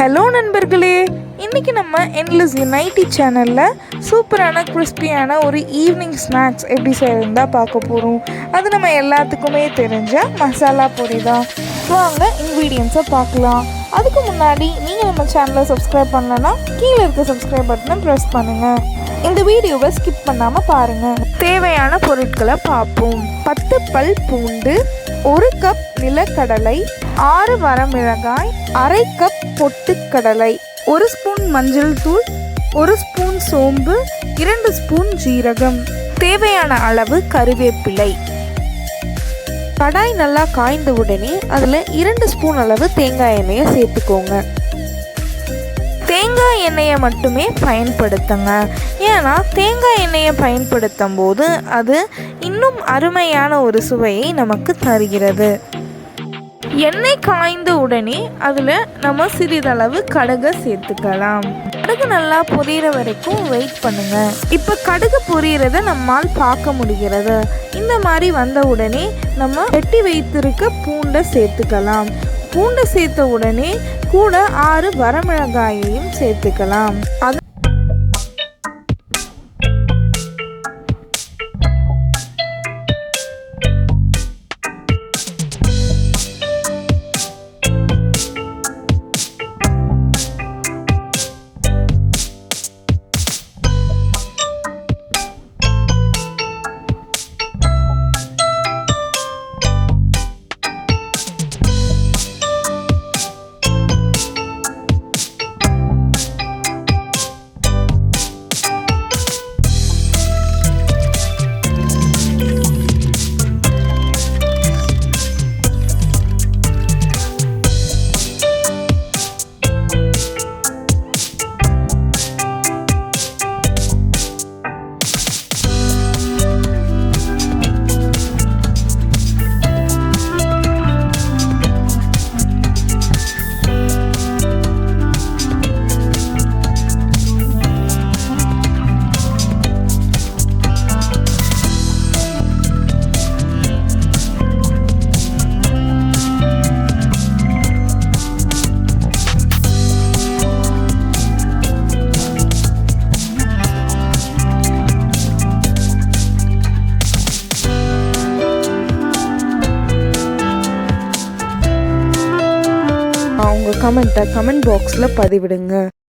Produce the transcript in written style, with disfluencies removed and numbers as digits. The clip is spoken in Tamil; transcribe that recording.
ஹலோ நண்பர்களே, இன்றைக்கி நம்ம என்லெஸ் யுனைட்டி சேனலில் சூப்பரான கிறிஸ்பியான ஒரு ஈவினிங் ஸ்நாக்ஸ் எப்படி செய்யறதா பார்க்க போகிறோம். அது நம்ம எல்லாத்துக்குமே தெரிஞ்ச மசாலா பொரி தான். வாங்க இன்க்ரீடியன்ஸை பார்க்கலாம். அதுக்கு முன்னாடி நீங்கள் நம்ம சேனலை சப்ஸ்கிரைப் பண்ணலன்னா கீழே இருக்க சப்ஸ்கிரைப் பட்டனை ப்ரெஸ் பண்ணுங்கள். இந்த வீடியோவை ஸ்கிப் பண்ணாமல் பாருங்கள். தேவையான பொருட்களை பார்ப்போம். 10 பல் பூண்டு, 1 கப் நிலக்கடலை, 6 வரமிளகாய், அரை கப் பொட்டுக்கடலை, 1 ஸ்பூன் மஞ்சள் தூள், 1 ஸ்பூன் சோம்பு, 2 ஸ்பூன் ஜீரகம், தேவையான அளவு கருவேப்பிலை. கடாய் நல்லா காய்ந்த உடனே அதில் 2 ஸ்பூன் அளவு தேங்காய் எண்ணெயை சேர்த்துக்கோங்க. தேங்காய் எண்ணெயை மட்டுமே பயன்படுத்துங்க. ஏன்னா தேங்காய் எண்ணெயை பயன்படுத்தும் போது அது இன்னும் அருமையான ஒரு சுவையை நமக்கு தருகிறது. எண்ணெய் காய்ந்த உடனே அதில் நம்ம சிறிதளவு கடுகை சேர்த்துக்கலாம். கடுகு நல்லா பொரியிற வரைக்கும் வெயிட் பண்ணுங்க. இப்போ கடுகு பொரியிறத நம்மால் பார்க்க முடிகிறது. இந்த மாதிரி வந்த உடனே நம்ம வெட்டி வைத்திருக்க பூண்டை சேர்த்துக்கலாம். பூண்டை சேர்த்த உடனே கூட 6 வரமிளகாயையும் சேர்த்துக்கலாம். உங்கள் கமெண்ட்டை கமெண்ட் பாக்ஸில் பதிவிடுங்க.